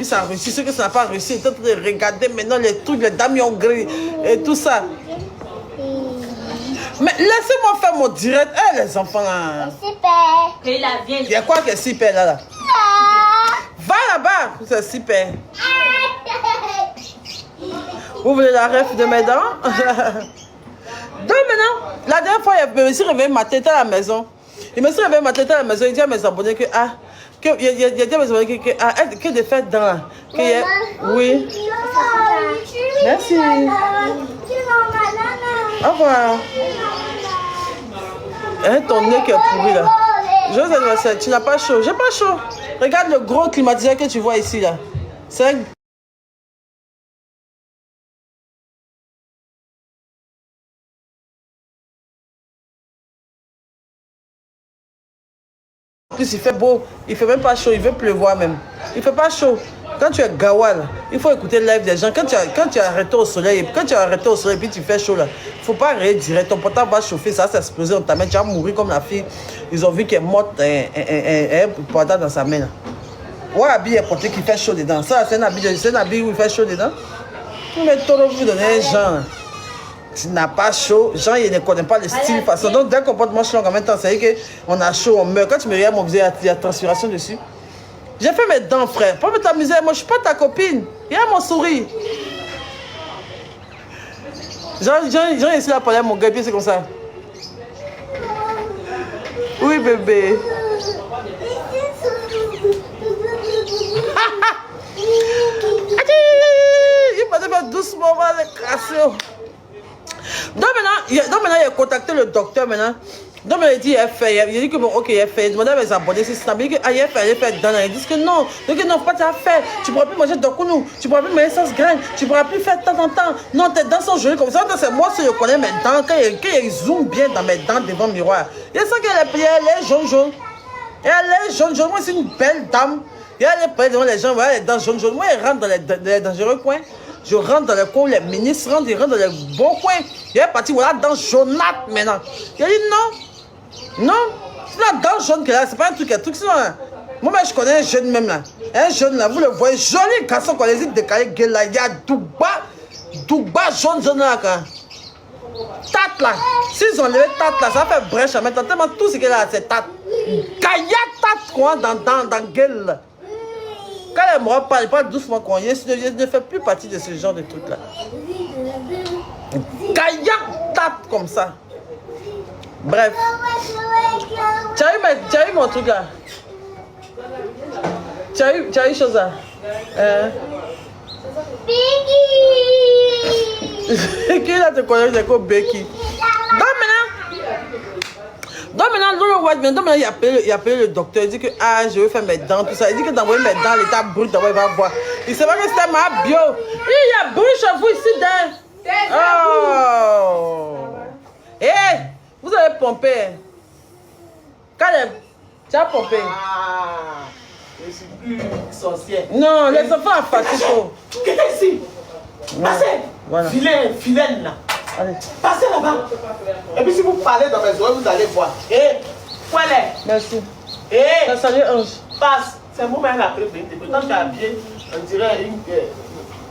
Ça a réussi, ceux que ça n'a pas réussi, ils sont en train de regarder maintenant les trucs, les dames ont gris et tout ça. Mais laissez-moi faire mon direct. Eh, les enfants là. Il y a quoi qui est super là? Va là-bas, c'est super. Vous voulez la ref de mes dents? Donc maintenant, la dernière fois, je me suis réveillé ma tête à la maison. Il me suis réveillé ma tête à la maison. Il dit à mes abonnés que il y a dit à mes abonnés que de faire dans. Oui. Merci. Au revoir. Hein, ton nez qui est pourri là. José, tu n'as pas chaud. J'ai pas chaud. Regarde le gros climatiseur que tu vois ici là. C'est en plus, il fait beau, il fait même pas chaud, il veut pleuvoir même. Il fait pas chaud. Quand tu es gawa là, il faut écouter le live des gens. Quand tu es arrêté au soleil, puis tu fais chaud là, il faut pas arrêter direct. Ton portable va chauffer, ça va s'exploser dans ta main. Tu vas mourir comme la fille. Ils ont vu qu'elle est morte un portable dans sa main là. Ouais, habit est porté qui fait chaud dedans. Ça, c'est un habit où il fait chaud dedans. Mais trop vous donner les gens là. Tu n'as pas chaud, gens ils ne connaissent pas le style, façon. Donc dès qu'on porte manche longue en même temps, c'est vrai qu'on a chaud, on meurt. Quand tu me regardes mon visage, il y a transpiration dessus. J'ai fait mes dents, frère. Pas me t'amuser, moi je suis pas ta copine. Regarde mon sourire. Genre ici là parler à mon gars, puis c'est comme ça. Oui bébé. Il m'a dit doucement, on va les casser. Donc maintenant, il a contacté le docteur maintenant. Donc il dit, il a dit que bon, ok, il a fait. Il demandait à mes abonnés si c'est stable. Il dit que il a fait dans. Ils disent que non. Donc non, pas ta fait. Tu ne pourras plus manger d'okounou. Tu ne pourras plus manger sans graines. Tu ne pourras plus faire de temps en temps. Non, tes dents sont jolies comme ça. C'est moi si je connais mes dents. Quand il zoome bien dans mes dents devant le miroir. Il sent qu'elle est jaune. Elle est jaune. Moi, c'est une belle dame. Et elle est près devant les gens. Voilà les dents jaunes. Moi, elle rentre dans les dangereux coins. Je rentre dans les coins où les ministres rentrent, ils rentrent dans les bons coins. Il est parti, voilà, dans jaunâtre maintenant. Il a dit non, c'est la dent jaune qu'elle a, c'est pas un truc, sinon, hein. Moi, je connais un jeune même là. Un jeune là, vous le voyez, joli garçon, qu'on les décalé, gueule là, il y a Douba jaune là, quand. Tate là, s'ils ont levé tate là, ça fait brèche à mettre, tellement tout ce qu'elle a, c'est tate. Kaya tate, quoi, dans gueule là. Quand elle me parle, pas doucement qu'on y est, je ne fais plus partie de ce genre de truc là. Kayak tape comme ça. Bref. Tu as eu mon truc là. Tu as eu chose là. Qui là te connaît, c'est quoi Becky? Donc maintenant, il a appelé le docteur. Il dit que je veux faire mes dents, tout ça. Il dit que d'envoyer mes dents, l'état brut, d'abord il va voir. Il sait pas que c'était ma bio. Il y a brut chez vous ici dedans. Oh! Hé! Vous avez pompé. Caleb, tu as pompé. Ah! Je suis plus sorcière. Non, les enfants ont fatigué. Qu'est-ce ici? Passez! Voilà. Filaine là. Allez. Passez là-bas. Et puis si vous parlez dans mes oreilles, vous allez voir. Hé! Voilà. Merci. Hé! Salut Ange. Passe. C'est vous-même la préférée. Quand tu es habillé, on dirait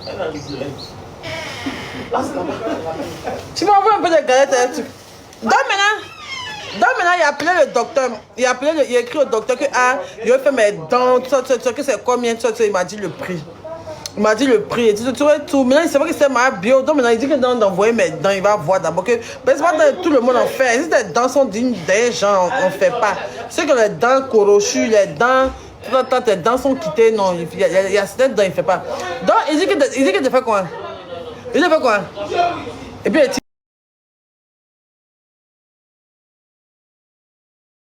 un individuel. Passe là-bas. Tu m'envoies un peu de galettes et un truc. Donc maintenant, il a appelé le docteur. Il a écrit au docteur que il veut faire mes dents, tout ça, que c'est combien, tout ça, il m'a dit le prix. Il m'a dit le prix. Et tout. Maintenant, il sait pas que c'est ma bio. Donc maintenant, il dit que d'envoyer mes dents, il va voir d'abord que. Mais c'est pas tout le monde en fait. Si les dents sont dignes des gens, on ne fait pas. C'est que les dents corochues, les dents. Quand tes dents sont quittées, non, il y a certaines dents, il ne fait pas. Donc, il dit que tu fais quoi? Il fait quoi?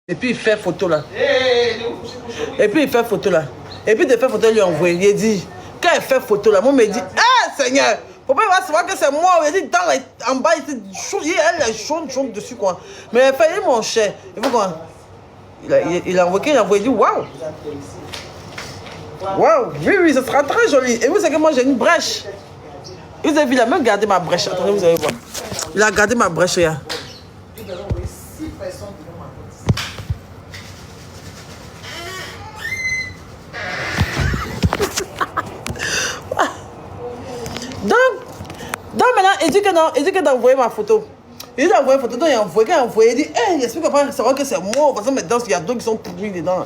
Et puis, il fait photo là. Et puis, il fait photo là. Et puis, de faire photo, il lui envoie. Il dit, quand il fait photo là, moi, il me dit, Seigneur, faut pas savoir que c'est moi. Il dit, en bas, elle est jaune dessus, quoi. Mais il fait, mon cher. Il veut quoi? Il a envoyé, il dit, waouh! Waouh! Oui, ça sera très joli. Et vous savez que moi, j'ai une brèche. Vous avez vu, il a même gardé ma brèche. Attendez, vous allez voir. Il a gardé ma brèche, là. il dit que non, il dit que t'as envoyé ma photo. Il a envoyé une photo, donc il a envoyé, quand il a envoyé, il dit, hey, j'espère qu'on va savoir que c'est moi, parce que maintenant, il y a d'autres qui sont pourris dedans.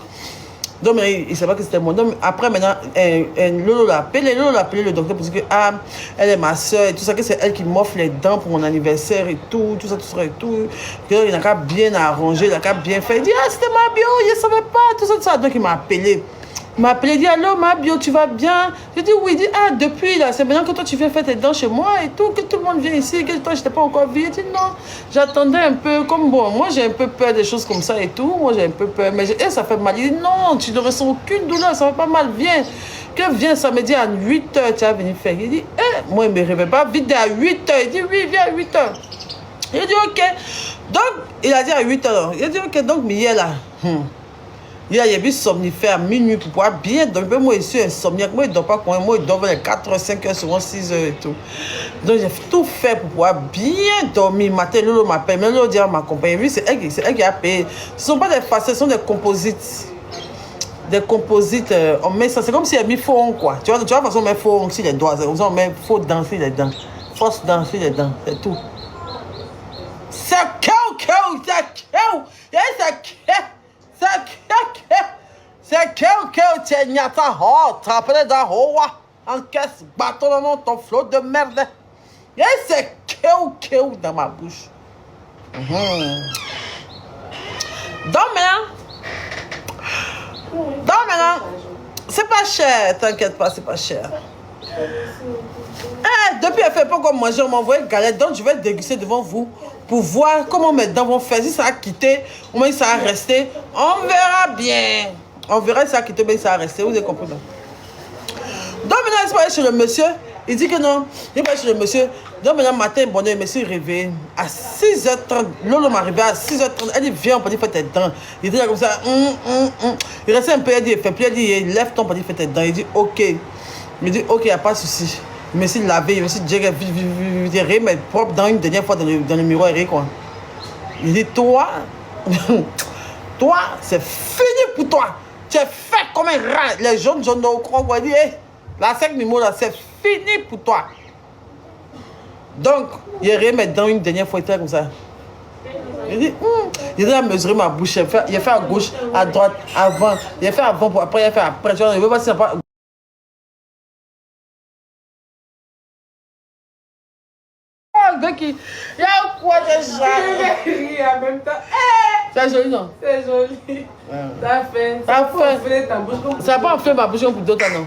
Donc, il ne savait pas que c'était moi. Donc, après, maintenant, Lolo l'a appelé, le docteur pour dire que, ah, elle est ma soeur et tout ça, que c'est elle qui m'offre les dents pour mon anniversaire et tout ça et tout. Il n'a qu'à bien arranger, il n'a qu'à bien faire. Il dit, ah, c'était ma bio, je ne savais pas, tout ça. Donc, il m'a appelé. Il m'a appelé, il dit, allô, ma bio, tu vas bien? J'ai dit, oui, il dit, ah, depuis, là, c'est maintenant que toi, tu viens faire tes dents chez moi et tout, que tout le monde vient ici, que toi, je n'étais pas encore vu. Il dit, non, j'attendais un peu, comme bon, moi, j'ai un peu peur des choses comme ça et tout, moi, j'ai un peu peur, mais ça fait mal. Il dit, non, tu ne ressens aucune douleur, ça va pas mal, viens. Que viens samedi à 8h, tu vas venir faire. Il dit, moi, il ne me réveille pas, vite à 8h. Il dit, oui, viens à 8h. Il dit, ok. Donc, il a dit à 8h. Il a dit, ok, donc, Miel, là, il a vu somnifère à minuit pour pouvoir bien dormir. Moi, je suis insomniaque. Moi, je ne dors pas quand moi, je dors vers les 4h, 5h, souvent 6h et tout. Donc, j'ai tout fait pour pouvoir bien dormir. Matin, Lolo m'appelle. Mais Lolo dit à ma compagnie, c'est elle qui a payé. Ce ne sont pas des facettes, ce sont des composites. Des composites. On met ça. C'est comme si elle a mis faux ongles, quoi. Tu vois, de toute façon, on met faux ongles sur les doigts. On met faux danser les dents. Force danser les dents. C'est tout. C'est que tu nyata ho, trapé dans hoa, en caisse, bâton dans ton flot de merde. Et c'est que dans ma bouche. Donc maintenant, c'est pas cher, t'inquiète pas, c'est pas cher. Depuis elle fait pas comme manger, on m'a envoyé une galette, donc je vais déguster devant vous pour voir comment mes dents vont faire. Si ça a quitté, ou même si ça a resté, on verra bien. On verra si ça a quitté, mais si ça a resté, vous avez compris. Donc maintenant, il se passe chez le monsieur, il dit que non, il va chez le monsieur. Donc maintenant, matin, bon, je me suis réveillé à 6h30. Lolo m'est arrivé à 6h30. Elle dit, viens, on peut dire, fais tes dents. Il était là comme ça. Il restait un peu, il dit, il fait plus, il dit, lève ton, on peut dire, fais tes dents. Il dit, ok. Il dit, ok, il n'y a pas de souci. Je me suis lavé, je me suis dit, mais propre dans une dernière fois dans le miroir, quoi. Il dit, toi, c'est fini pour toi. Tu es fait comme un rat. Les jaunes au croix, il dit, la 5 numéros là, c'est fini pour toi. Donc, il a remis dans une dernière fois, il était comme ça. Il dit, il a mesuré ma bouche, il a fait à gauche, à droite, avant. Il a fait avant, après, il a fait après. Tu vois, il veut pas si pas. Il y a quoi déjà? En même temps. C'est joli, non? C'est joli. Ouais. Ça fait. Ça Ça fait. fait ta bouche comme Ça n'a pas enflé ma bouche comme pour d'autres, non?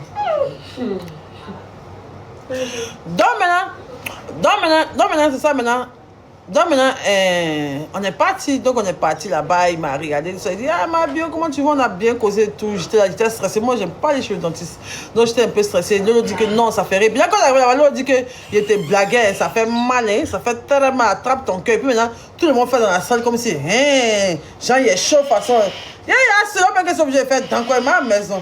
Donc maintenant, c'est ça maintenant. Donc maintenant, on est parti. Donc on est parti là-bas. Il m'a regardé. Il dit, ah ma bio, comment tu vas? On a bien causé et tout. J'étais stressée. Moi, j'aime pas les cheveux dentistes. Donc j'étais un peu stressée. Lolo dit que non, ça fait rire. Bien quand on arrive là-bas, Lolo dit qu'il était blagué. Ça fait mal, hein? Ça fait tellement attrape ton cœur. Et puis maintenant, tout le monde fait dans la salle comme si, Jean, il est chaud façon. Il y a c'est l'homme qui est obligé de faire dans quoi? Ma maison.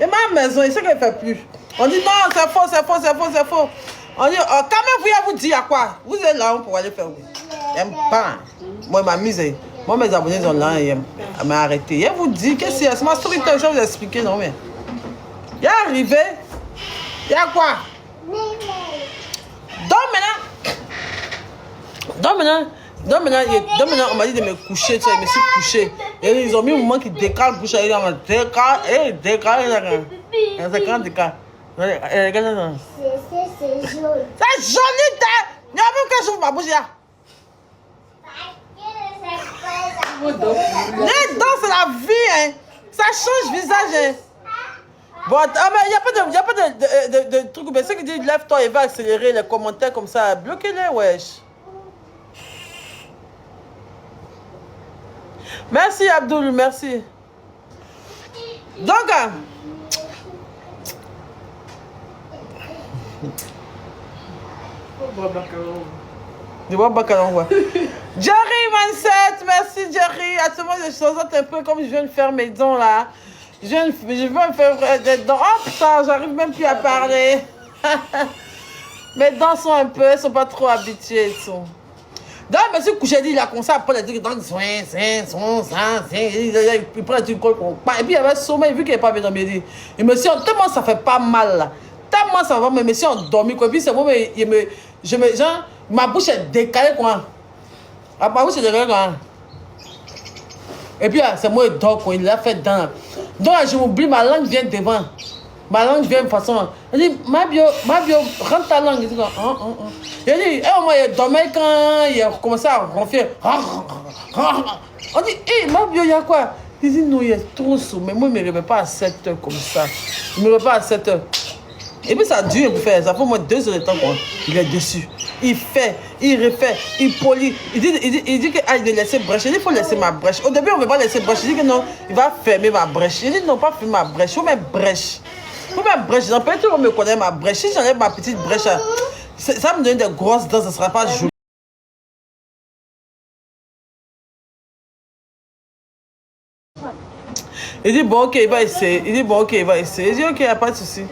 Et ma maison, il sait qu'il ne fait plus. On dit non, c'est faux, c'est faux, c'est faux, c'est faux. On dit, quand même, vous dire à quoi? Vous êtes là pour aller faire où? J'aime pas. Moi, ma mise, moi, mes abonnés sont là, ils m'ont arrêté. Je vous dis, qu'est-ce que c'est? C'est ma story que je vais vous expliquer, non, mais. Il est arrivé. Il y a quoi? Donc maintenant, on m'a dit de me coucher, tu vois, je me suis couché. Et ils ont mis un moment qui décale le bouche, ils ont décale. C'est joli. C'est joli, il y a même que j'ouvre ma bouche là. Les dents, c'est la vie, hein. Ça change le visage, hein. Bon, il n'y a pas de trucs. Mais ceux qui disent lève-toi et va accélérer les commentaires comme ça, bloquez-les, wesh. Merci Abdoul, merci. Donc, Jerry 27, merci Jerry. À ce moment, je sens un peu comme je viens de faire mes dents là. Je veux me faire des dents. Oh putain, j'arrive même plus à parler. Mes dents sont un peu, elles sont pas trop habituées et tout. Donc, je me suis couché, il a commencé à prendre des trucs dans le soin, il prend des trucs, et puis il avait sommeil, vu qu'il n'est pas bien dormi, il me dit, tellement ça fait pas mal là, tellement ça va, mais je me suis endormi, quoi, puis c'est bon, mais Ma bouche est décalée, quoi. Ma bouche est décalée, quoi. Et puis, c'est moi, il dort, quoi. Il l'a fait dans. Donc, je m'oublie, ma langue vient devant. Ma langue vient de façon. Il dit, Mabio, rentre ta langue. Il dit, il dit, au moins, il dormait quand il a commencé à ronfler. On dit, hé, Mabio, il y a quoi? Il dit, non, il est trop sourd. Mais moi, il ne me réveille pas à 7 heures comme ça. Il ne me réveille pas à 7 heures. Et puis, ça dure pour faire. Ça fait au moins 2 heures de temps, quoi. Il est dessus. Il fait, il refait, il polie. Il dit qu'il a de laisser brèche. Il dit qu'il faut laisser ma brèche. Au début, on ne veut pas laisser brèche. Il dit que non, il va fermer ma brèche. Il dit non, pas fermer ma brèche. Il faut mettre brèche. Il faut mettre brèche. Peut-être tout le monde me connaît ma brèche. Si j'enlève ma petite brèche, ça me donne des grosses dents. Ça ne sera pas joli. Il dit bon, ok, il va essayer. Il dit bon, ok, il va essayer. Il dit ok, il n'y a pas de souci.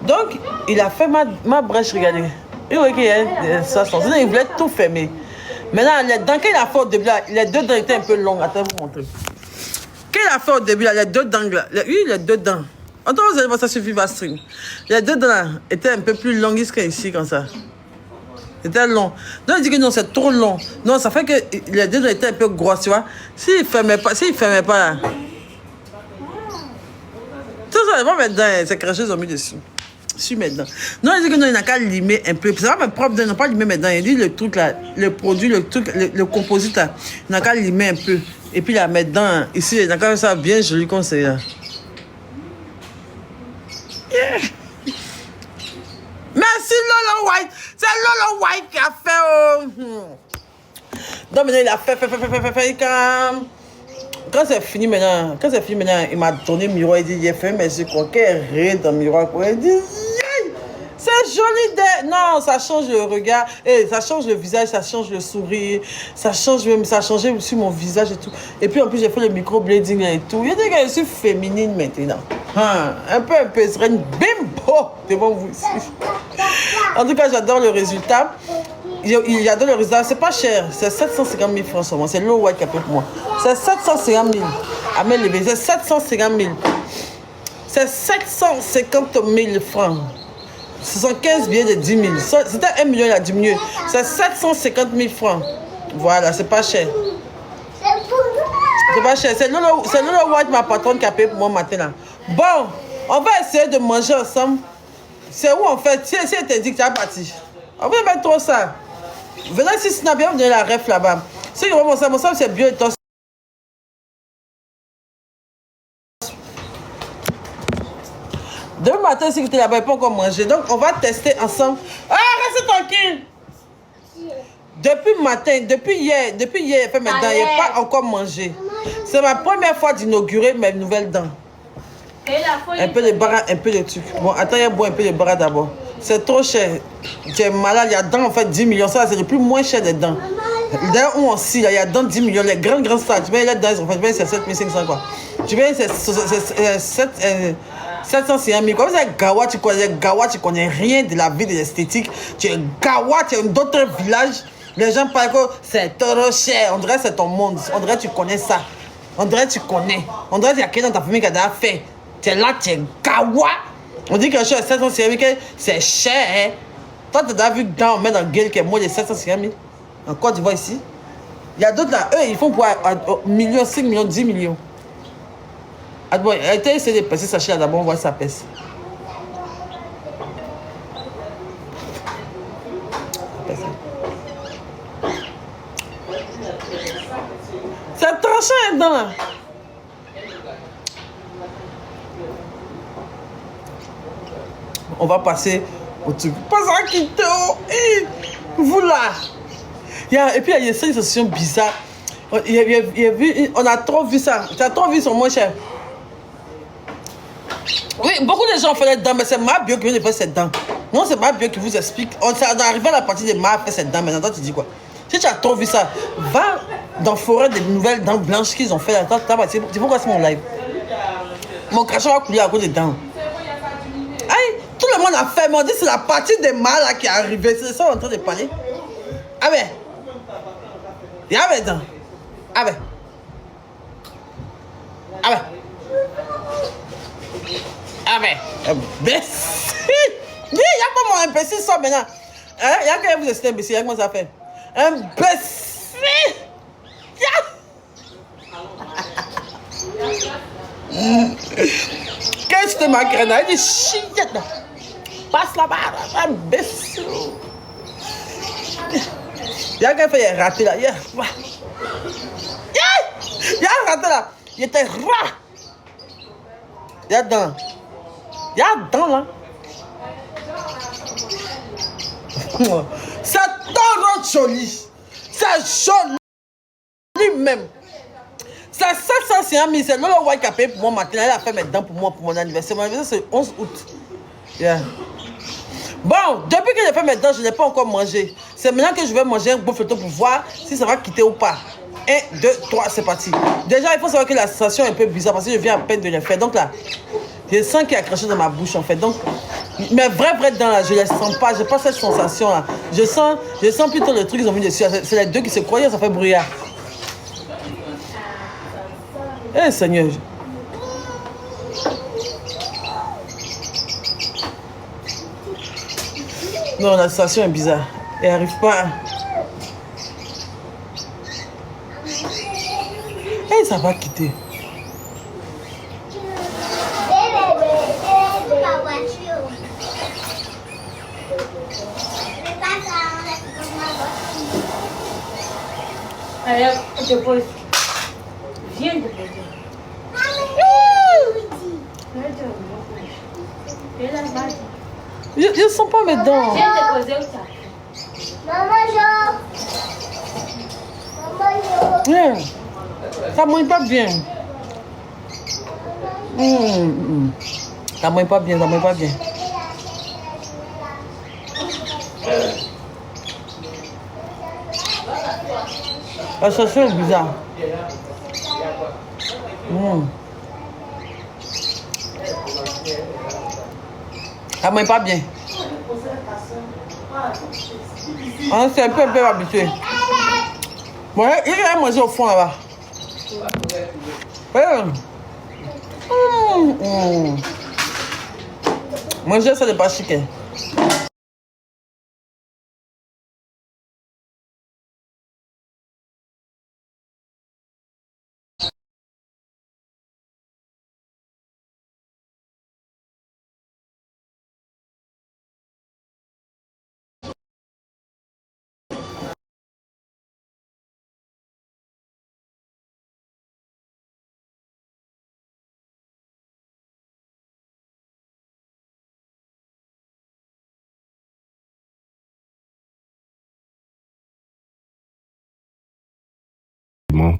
Donc, il a fait ma brèche, regardez. Il voyait qu'il y a ça. Il voulait tout fermer. Maintenant, les dents qu'il a fait au début, là, les 2 dents étaient un peu longues. Attends, je vais vous montrer. Qu'il a fait au début, là, les 2 dents, là, oui, les 2 dents. Attends, vous allez voir, ça suffit, va string. Les 2 dents, là, étaient un peu plus longues qu'ici, comme ça. C'était long. Donc, il dit que non, c'est trop long. Non, ça fait que les 2 dents étaient un peu grosses, tu vois. S'il ne fermait pas, là. Tout ça, moi, mes dents, c'est craché, ils ont mis dessus. Sur mes dents. Non, il dit que non, il n'a qu'à limer un peu. C'est pas mes propres dents, ils n'ont pas limé mes dents. Il dit le truc là, le produit, le truc, le composite là, il n'a qu'à limer un peu. Et puis là, mes dents, ici, il n'a qu'à faire ça bien joli comme c'est là. Yeah. Merci Lolo White. C'est Lolo White qui a fait. Donc maintenant, il a fait. Quand c'est fini maintenant, il m'a donné le miroir. Il dit, il a fait mes yeux quel rire dans le miroir. Il dit, c'est joli. Non, ça change le regard, ça change le visage, ça change le sourire, ça change même, ça a changé aussi mon visage et tout. Et puis en plus, j'ai fait le microblading et tout. Il dit que je suis féminine maintenant. Un peu, je serai une bimbo devant vous ici. En tout cas, j'adore le résultat. Il adore le résultat. C'est pas cher. C'est 750 000 francs seulement. C'est Lolo White qui a fait pour moi. C'est 750 000. Amen les bébés. C'est 750 000. C'est 750 000 francs. Ce sont 15 billets de 10 000. C'était 1 million, il a diminué. C'est 750 000 francs. Voilà, c'est pas cher. C'est pas cher. C'est Lolo White, ma patronne, qui a payé pour moi matin là. Bon, on va essayer de manger ensemble. C'est où en fait? Si elle t'a dit que tu as parti. On va mettre trop ça. Venez ici, Snap, bien, vous donnez la ref là-bas. Si vous voulez mon c'est bio et tos. Demain matin, si vous êtes là-bas, il peut encore manger. Donc, on va tester ensemble. Ah, restez tranquille. Depuis matin, depuis hier, il fait mes dents, il n'a pas encore mangé. C'est ma première fois d'inaugurer mes nouvelles dents. Un peu de bras, un peu de truc. Bon, attends, il boit un peu de bras d'abord. C'est trop cher. Tu es malade, il y a dents en fait 10 millions. Ça, c'est le plus moins cher des dents. D'ailleurs, où on scie, il y a dents 10 millions. Les grands stars, tu mets les dents, en fait, c'est 7500 quoi. Tu mets c'est 750 000. Comme c'est Gawa, tu connais rien de la vie de l'esthétique. Tu es Gawa, tu es d'autres villages. Les gens parlent que c'est trop cher. On dirait que c'est ton monde. On dirait que tu connais ça. On dirait que tu connais. On dirait qu'il y a quelqu'un dans ta famille qui a déjà fait. Tu es là, tu es Gawa. On dit que je suis à 750 000, c'est cher. Toi, tu as déjà vu dans on met dans le gueule qui est moins de 750 000. En Côte d'Ivoire ici. Il y a d'autres là, eux, ils font pour 1 million, 5 millions, 10 millions. Ah bon, essayez de passer sachet là d'abord, on voit ça pèse. C'est tranchant dedans là. On va passer au truc. Pas ça qui te. Vous là. Et puis il y a des sensations bizarres. On a trop vu ça. Tu as trop vu son moins cher. Oui, beaucoup de gens font les dents, mais c'est ma bio qui vient de faire ses dents. Non, c'est ma bio qui vous explique. On est arrivé à la partie de ma fait ses dents. Maintenant, toi, tu dis quoi? Si tu as trop vu ça, va dans la forêt des nouvelles dents blanches qu'ils ont fait là. Tu vois quoi, c'est mon live. Mon crachat va couler à cause des dents. Aïe, tout le monde a fait, mais on dit c'est la partie des mâles là qui est arrivée. C'est ça qu'on est en train de parler. Ah ben. Il y a mes dents. Ah ben. Ah ben. Ah ben. Imbécile. Il n'y a pas mon imbécile ça maintenant. Hein? Il y a qu'à vous êtes imbécile. Comment ça fait? Imbécile! Qu'est-ce que tu m'as créé? Il dit chiette. Passe là-bas. Imbécile. Il y a qu'à faire raté là. Il y a raté là. Il était rat. Il y a dedans. Il y a dedans là. C'est trop joli. C'est joli même. C'est 750 000. C'est le white qui a payé pour moi matin. Elle a fait mes dents pour moi pour mon anniversaire. Mon anniversaire c'est le 11 août. Yeah. Bon, depuis que j'ai fait mes dents, je n'ai pas encore mangé. C'est maintenant que je vais manger un beau photo pour voir si ça va quitter ou pas. 1, 2, 3, c'est parti. Déjà, il faut savoir que la sensation est un peu bizarre parce que je viens à peine de le faire. Donc là, je sens qu'il y a quelque chose dans ma bouche en fait. Donc, mes vraies dents là, je ne les sens pas. Je n'ai pas cette sensation là. Je sens plutôt le truc qu'ils ont mis dessus. C'est les deux qui se croient, ça fait brouillard. Eh Seigneur. Non, la sensation est bizarre. Elle n'arrive pas. Et ça va quitter. Allez, je te pose. Viens te poser. Je ne sens pas mes dents. Viens te poser où ça. Yeah. Ça ne mange pas bien. Ça ne mange pas bien, ça ne mange pas bien. La sensation est bizarre. Ça ne mange pas bien. Ah, c'est un peu habitué. Ouais, il a mangé au fond là-bas. Manger ça n'est pas chic.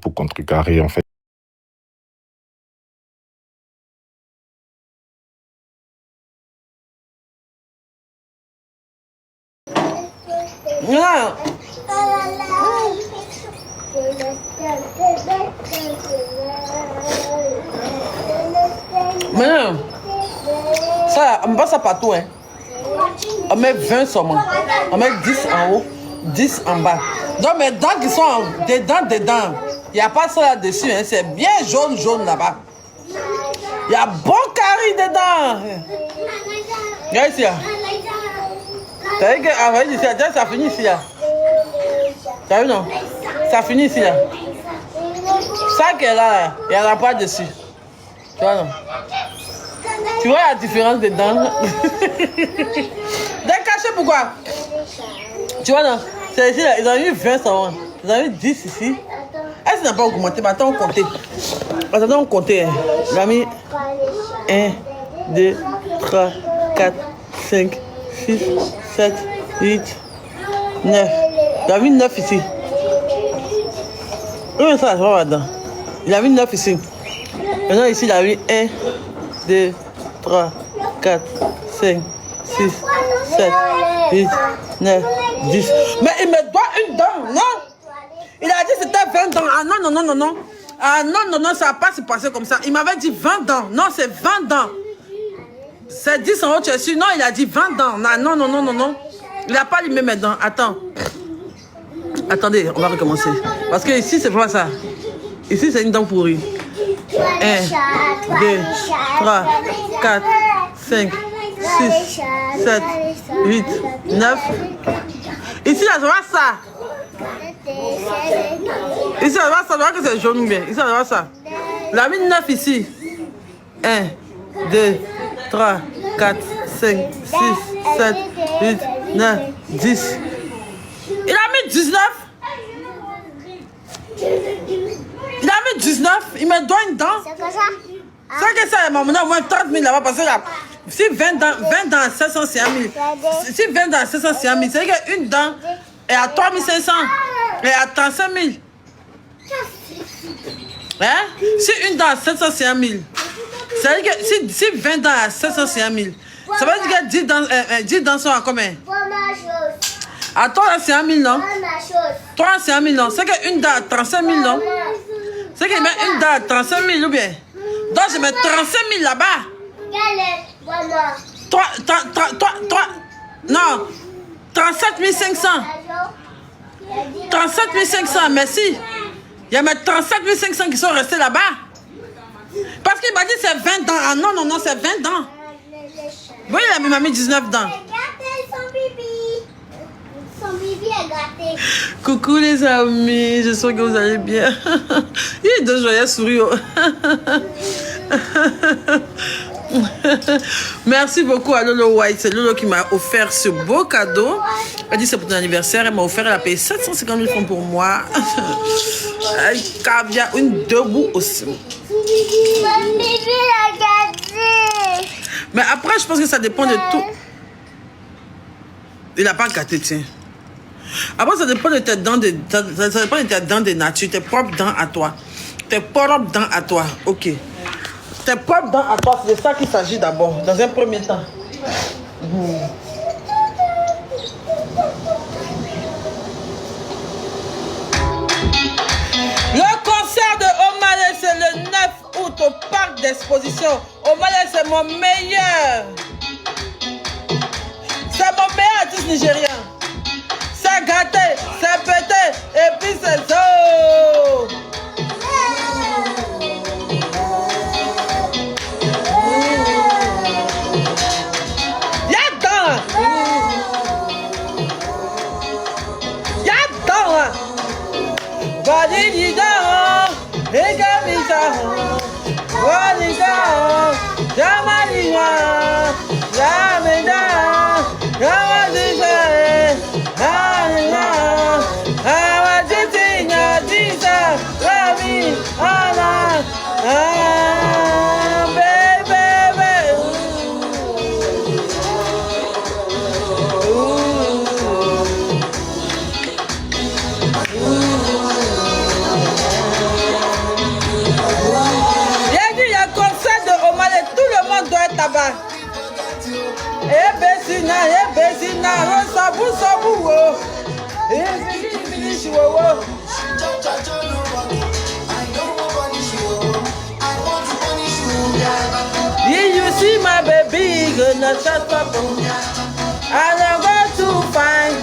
Pour contrecarrer en fait. Non. Mais non. Ça, on met pas ça partout. Hein. On met 20 seulement. On met 10 en haut, 10 en bas. Donc mes dents qui sont dedans. Il n'y a pas ça là-dessus. Hein. C'est bien jaune là-bas. Il y a bon carré dedans. Regarde ici. T'as vu que ici, ça finit ici. T'as vu non? Ça finit ici. Ça qui est là, il n'y en a pas dessus. Tu vois non? Tu vois la différence des dents? Décaché pourquoi? Tu vois non? C'est ici, là, ils ont eu 20 savants. Ils ont eu 10 ici. Est-ce qu'ils n'ont pas augmenté? Mais attends, on comptait. Attends, on comptait. Il a mis 1, 2, 3, 4, 5, 6, 7, 8, 9. Il a mis 9 ici. Oui, ça, je vois là-dedans. Il a mis 9 ici. Maintenant, ici, il a mis 1, 2, 3, 4, 5, 6, 7, 8, 9, 10. Mais il me doit une dent, non? Il a dit que c'était 20 dents. Ah non. Ah non, ça va pas se passer comme ça. Il m'avait dit 20 dents. Non, c'est 20 dents. C'est 10 en haut, tu es sûr? Non, il a dit 20 dents. Non. Il n'a pas limé mes dents. Attends. Attendez, on va recommencer. Parce que ici, c'est pas ça. Ici, c'est une dent pourrie. 1, 2, 3, 4, 5, 6, 7, 8, 9. Ici, là, je vois ça. Ici, ça va, ça doit que c'est jaune ou bien. Ici, ça va ça. La mine 9 ici. 1, 2, 3, 4, 5, 6, 7, 8, 9, 10. Il a mis 19. Il a mis 19. Il me doit une dent. C'est quoi ça? C'est que ça, maman, au moins 30 000 là-bas. Parce que là, si 20 dans 700, c'est 1 000. Si 20 dans 700, c'est 1 000. C'est qu'une dent est à 3 500 et à 35 000. Hein? Si une dent à 700, c'est 1 000. Ça veut dire que si 20 dents à 700, c'est 1 000. Ça veut dire que 10 dents sont à combien? À toi, là, c'est 1 000, non? 3, c'est 1 000, non? C'est qu'une dent à 35 000, non? C'est qu'il met une dent à 35 000 ou bien? Donc, je mets 35 000 là-bas. Non, 37 500. 37 500, merci. Il y a mes 37 500 qui sont restés là-bas. Parce qu'il m'a dit c'est 20 dents. Ah non, non, non, c'est 20 dents. Oui, il m'a mis 19 dents. Son bibi est gâté. Coucou les amis, j'espère que vous allez bien. Il y a deux joyeux sourires. Merci beaucoup à Lolo White. C'est Lolo qui m'a offert ce beau cadeau. Elle dit c'est pour ton anniversaire. Elle m'a offert, elle a payé 750 000 francs pour moi. Caviar, une debout aussi. Son bibi est gâté. Mais après, je pense que ça dépend de tout. Il n'a pas gâté, tiens. Après, ça dépend de tes dents ça dépend de tes dents de nature, tes propres dents à toi. Tes propres dents à toi, ok. Tes propres dents à toi, c'est de ça qu'il s'agit d'abord, dans un premier temps. Le concert de Omalé, c'est le 9 août au parc d'exposition. Omalé, c'est mon meilleur. C'est mon meilleur artiste nigérien. C'est gâté, c'est pété, et puis c'est zo. Y'a dedans. Y'a dedans. Validida, Egamisa, Valida, Jamalina, Yameda, Yamadisa, Anina, Awaditinya, Disa, Rami, Ana, baby. Là-bas. Besina, Rosabu, Sabu, you see my baby, gonna shut up. I don't go to find.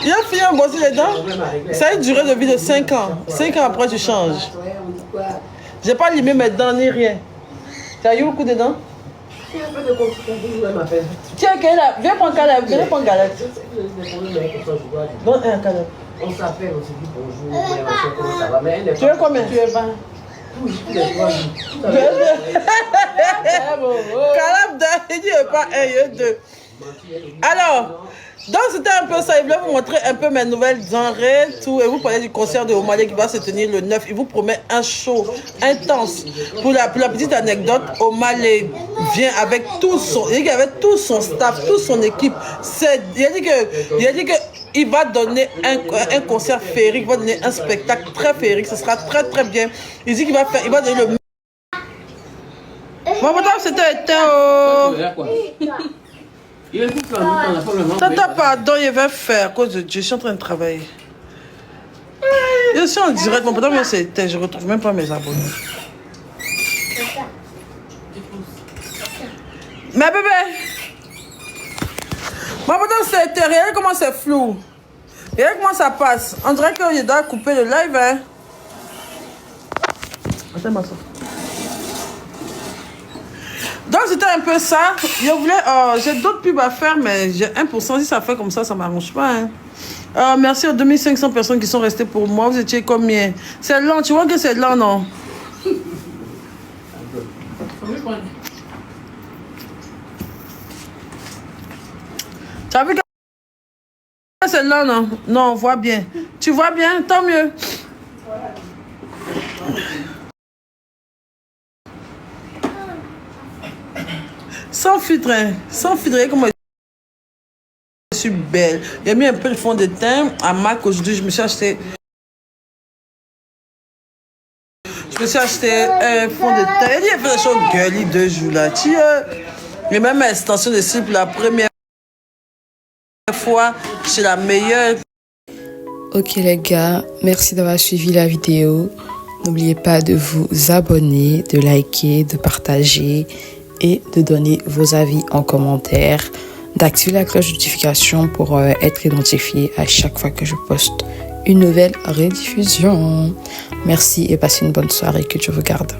Il a fini de brosser les dents. Ça a une durée de vie de 5 ans. 5 ans après, tu changes. J'ai pas limé mes dents ni rien. Tu as eu beaucoup de dents? Tiens, viens prendre Caleb. Viens prendre Caleb. Donne un Caleb. On s'appelle, on se dit bonjour, on sait comment ça va, mais elle n'est pas... Tu veux combien? Tu es 20. Caleb, il dit pas 1, il dit 2. Alors, donc c'était un peu ça. Il voulait vous montrer un peu mes nouvelles denrées, tout. Et vous parlez du concert de Omalé qui va se tenir le 9. Il vous promet un show intense. Pour la petite anecdote, Omalé vient avec tout son, il avait tout son staff, toute son équipe. Il a dit que il va donner un concert féerique, il va donner un spectacle très féerique. Ce sera très très bien. Il dit qu'il va faire, il va donner le. Mon portable c'était éteint. Tata, pardon, il va faire à cause de Dieu. Je suis en train de travailler. Je suis en direct, mon pote, mais c'était, je retrouve même pas mes abonnés. Mais bébé, mon pote, c'était réel, comment c'est flou. Regarde comment ça passe. On dirait que je dois couper le live, hein. Attends, ma soeur. Donc c'était un peu ça. Je voulais, j'ai d'autres pubs à faire, mais j'ai 1%. Si ça fait comme ça m'arrange pas. Hein. Merci aux 2500 personnes qui sont restées pour moi. Vous étiez combien? C'est lent, tu vois que c'est lent, non? Tu as vu que c'est lent, non? Non, on voit bien. Tu vois bien? Tant mieux. Sans filtre, hein. Sans filtre, comment je suis belle. J'ai mis un peu de fond de teint à MAC aujourd'hui. Je me suis acheté un fond de teint. Il a fait des choses girly 2 jours là. J'ai même une extension de cils pour la première fois. C'est la meilleure. Ok les gars, merci d'avoir suivi la vidéo. N'oubliez pas de vous abonner, de liker, de partager et de donner vos avis en commentaire, d'activer la cloche de notification pour être identifié à chaque fois que je poste une nouvelle rediffusion. Merci et passez une bonne soirée, que Dieu vous garde.